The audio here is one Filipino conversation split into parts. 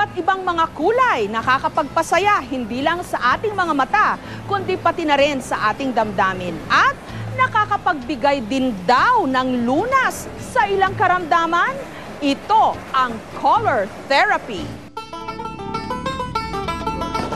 iba't ibang mga kulay nakakapagpasaya hindi lang sa ating mga mata, kundi pati na rin sa ating damdamin. At nakakapagbigay din daw ng lunas sa ilang karamdaman. Ito ang color therapy.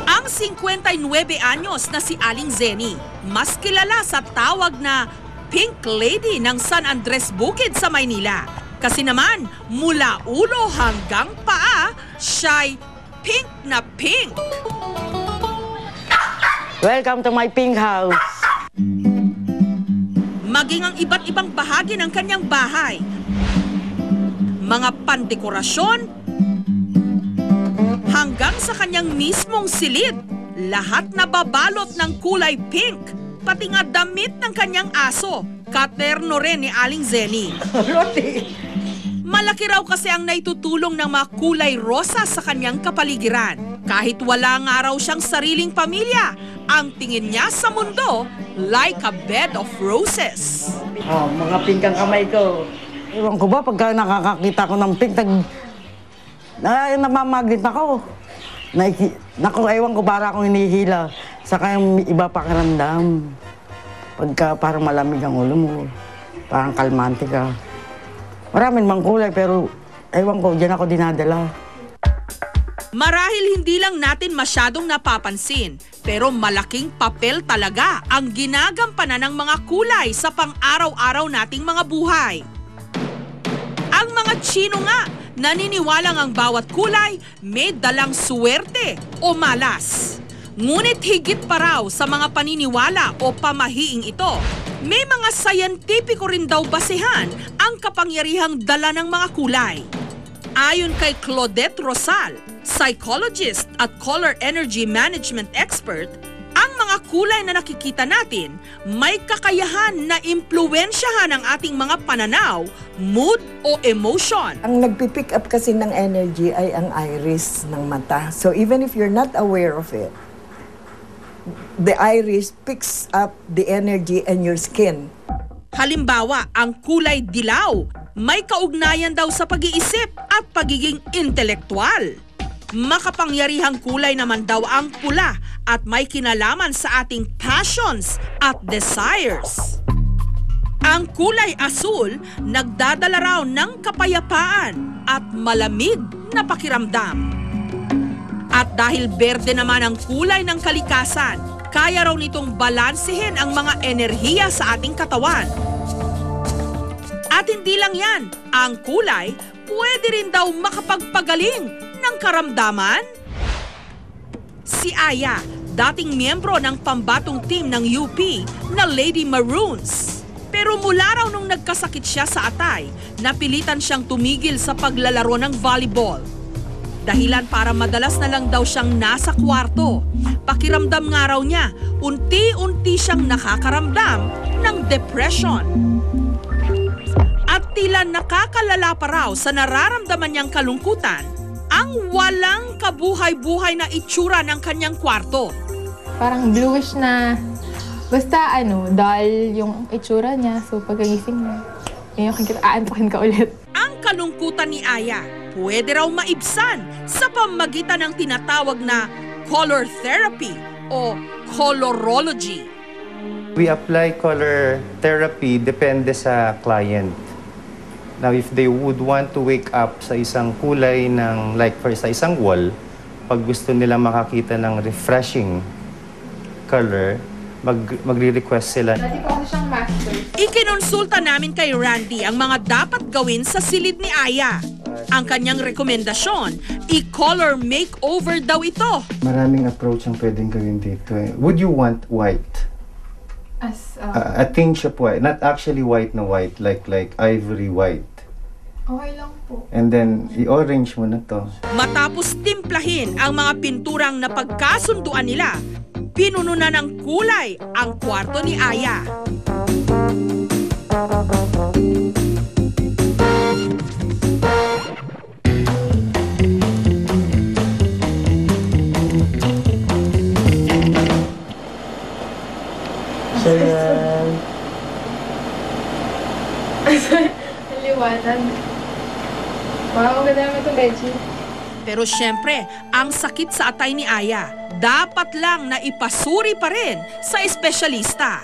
Ang 59 anyos na si Aling Zeni, mas kilala sa tawag na Pink Lady ng San Andres Bukid sa Maynila. Kasi naman, mula ulo hanggang paa, siya'y pink na pink. Welcome to my pink house. Maging ang iba't ibang bahagi ng kanyang bahay, mga pandekorasyon, hanggang sa kanyang mismong silid, lahat na babalot ng kulay pink, pati nga damit ng kanyang aso, katerno rin ni Aling Zeni. Malaki raw kasi ang naitutulong ng mga kulay rosa sa kanyang kapaligiran. Kahit wala nga raw siyang sariling pamilya, ang tingin niya sa mundo, like a bed of roses. Oh, mga pink ang kamay ko. Ewan ko ba, pagka nakakakita ko ng pink, namamagnet ako. Naku, ewan ko, para akong hinihila. Saka yung iba pakiramdam. Pagka parang malamig ang ulo mo, parang kalmante ka. Maraming mang kulay, pero ewan ko, dyan ako dinadala. Marahil hindi lang natin masyadong napapansin, pero malaking papel talaga ang ginagampanan ng mga kulay sa pang-araw-araw nating mga buhay. Ang mga Tsino nga, naniniwalang ang bawat kulay may dalang suwerte o malas. Ngunit higit pa raw sa mga paniniwala o pamahiing ito, may mga sayantipiko rin daw basehan ang kapangyarihang dala ng mga kulay. Ayon kay Claudette Rosal, psychologist at color energy management expert, ang mga kulay na nakikita natin may kakayahan na impluwensyahan ang ating mga pananaw, mood o emotion. Ang nagpipick up kasi ng energy ay ang iris ng mata. So even if you're not aware of it, the iris picks up the energy in your skin. Halimbawa, ang kulay dilaw may kaugnayan daw sa pag-iisip at pagiging intelektual. Makapangyarihang kulay naman daw ang pula at may kinalaman sa ating passions at desires. Ang kulay asul nagdadala raw ng kapayapaan at malamig na pakiramdam. At dahil berde naman ang kulay ng kalikasan, kaya raw nitong balansehin ang mga enerhiya sa ating katawan. At hindi lang yan, ang kulay pwede rin daw makapagpagaling ng karamdaman. Si Aya, dating miyembro ng pambatong team ng UP na Lady Maroons. Pero mula raw nung nagkasakit siya sa atay, napilitan siyang tumigil sa paglalaro ng volleyball. Dahilan para madalas na lang daw siyang nasa kwarto. Pakiramdam nga raw niya, unti-unti siyang nakakaramdam ng depression. At tila nakakalala pa raw sa nararamdaman niyang kalungkutan, ang walang kabuhay-buhay na itsura ng kanyang kwarto. Parang bluish na, basta dull yung itsura niya. So pagkagising niya, aantukin ka ulit. Ang kalungkutan ni Aya, pwede raw maibsan sa pamagitan ng tinatawag na color therapy o colorology. We apply color therapy depende sa client. Now, if they would want to wake up sa isang kulay ng, sa isang wall, pag gusto nila makakita ng refreshing color, magre-request sila. Dati ko kasi siyang master. Ikinonsulta namin kay Randy ang mga dapat gawin sa silid ni Aya. Ang kanyang rekomendasyon, i-color makeover daw ito. Maraming approach ang pwedeng gawin dito. Would you want white? As, A tinge of white, not actually white na white, like ivory white. okay lang po. And then, i-orange mo na to. Matapos timplahin ang mga pinturang napagkasunduan nila, pinuno na ng kulay ang kwarto ni Aya. Liwanag. Wow, ang ganda naman itong bedsheet. Pero syempre, ang sakit sa atay ni Aya, dapat lang na ipasuri pa rin sa espesyalista.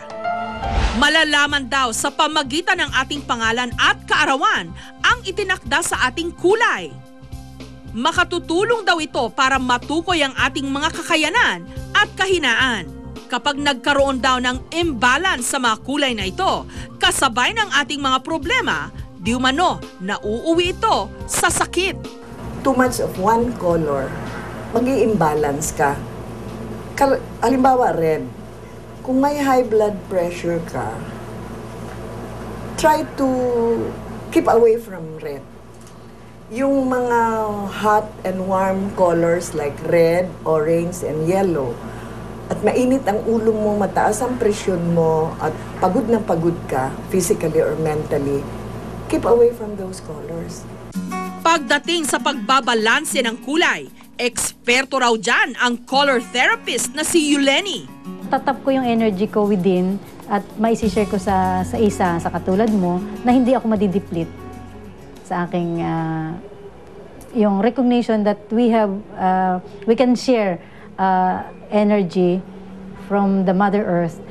Malalaman daw sa pamagitan ng ating pangalan at kaarawan ang itinakda sa ating kulay. Makatutulong daw ito para matukoy ang ating mga kakayanan at kahinaan. Kapag nagkaroon daw ng imbalance sa mga kulay na ito, kasabay ng ating mga problema, di umano nauuwi ito sa sakit. Too much of one color, mag-i-imbalance ka. Halimbawa, red. Kung may high blood pressure ka, try to keep away from red. Yung mga hot and warm colors like red, orange, and yellow, at mainit ang ulo mo, mataas ang presyon mo, at pagod na pagod ka, physically or mentally, keep away from those colors. Pagdating sa pagbabalanse ng kulay, eksperto raw dyan ang color therapist na si Yuleni. Tatap ko yung energy ko within at maisishare ko sa katulad mo na hindi ako madideplete sa aking yung recognition that we can share energy from the Mother Earth.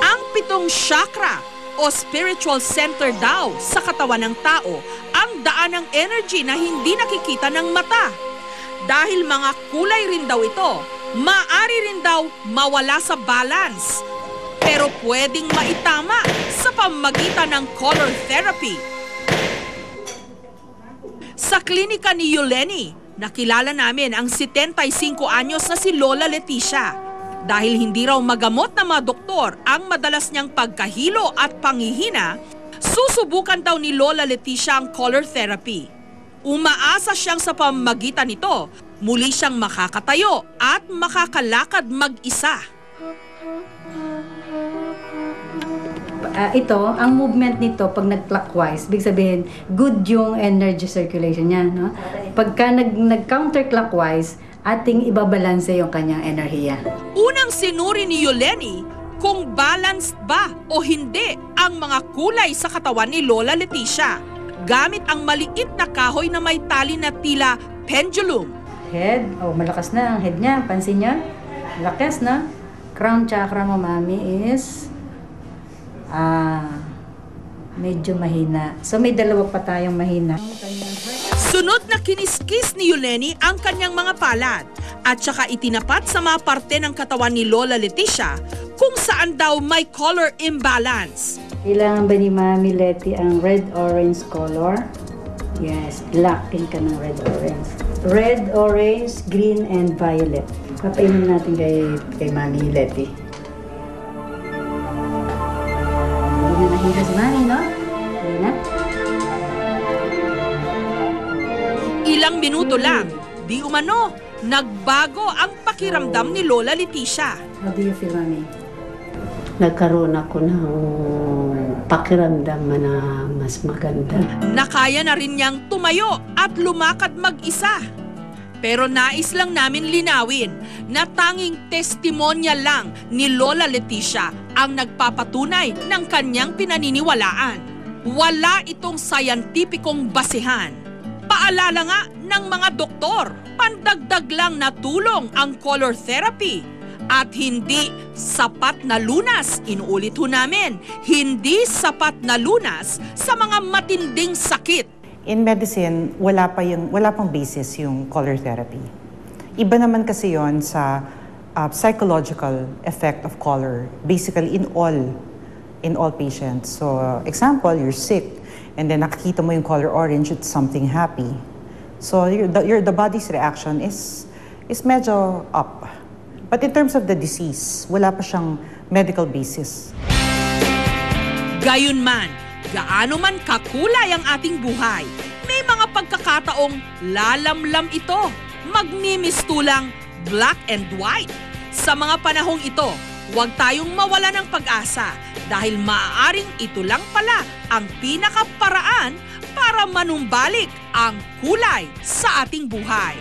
Ang 7 chakra o spiritual center daw sa katawan ng tao ang daan ng energy na hindi nakikita ng mata. Dahil mga kulay rin daw ito, maaari rin daw mawala sa balance. Pero pwedeng maitama sa pamamagitan ng color therapy. Sa klinika ni Yuleni, nakilala namin ang 75 anyos na si Lola Leticia. Dahil hindi raw magamot ng mga doktor ang madalas niyang pagkahilo at panghihina, susubukan daw ni Lola Leticia ang color therapy. Umaasa siyang sa pamamagitan nito, muli siyang makakatayo at makakalakad mag-isa. Ito, ang movement nito pag nag-clockwise, big sabihin, good yung energy circulation niya. No? Pagka nag-counterclockwise, ating ibabalanse yung kanyang enerhiya. Unang sinuri ni Yuleni kung balanced ba o hindi ang mga kulay sa katawan ni Lola Leticia gamit ang maliit na kahoy na may tali na tila pendulum. Head, malakas na ang head niya. Pansin niya? Lakas na. Crown chakra mo, mami, is medyo mahina. So may dalawa pa tayong mahina. Sunod na kiniskis ni Yuleni ang kanyang mga palad at saka itinapat sa mga parte ng katawan ni Lola Leticia kung saan daw may color imbalance. Kailangan ba ni Mami Leti ang red-orange color? Yes, lacking ka ng red-orange. Red, orange, green, and violet. Papainin natin kay Mami Leti. Hindi na nakita si Mami, no? Hindi na? Ilang minuto lang, di umano, nagbago ang pakiramdam ni Lola Leticia. How do you feel, Mami? Nagkaroon ako ng pakiramdam na mas maganda. Nakaya na rin niyang tumayo at lumakad mag-isa. Pero nais lang namin linawin na tanging testimonya lang ni Lola Leticia ang nagpapatunay ng kanyang pinaniniwalaan. Wala itong scientificong basehan. Paalala nga ng mga doktor, pandagdag lang na tulong ang color therapy. At hindi sapat na lunas, inuulit ho namin, hindi sapat na lunas sa mga matinding sakit. In medicine, wala pang basis yung color therapy. Iba naman kasi yon sa psychological effect of color, basically in all patients. So, example, you're sick, and then nakikita mo yung color orange, it's something happy. So, the body's reaction is medyo up. But in terms of the disease, wala pa siyang medical basis. Gayunman, gaano man kakulay ang ating buhay, may mga pagkakataong lalamlam ito, magmimistulang black and white. Sa mga panahong ito, huwag tayong mawala ng pag-asa dahil maaaring ito lang pala ang pinakaparaan para manumbalik ang kulay sa ating buhay.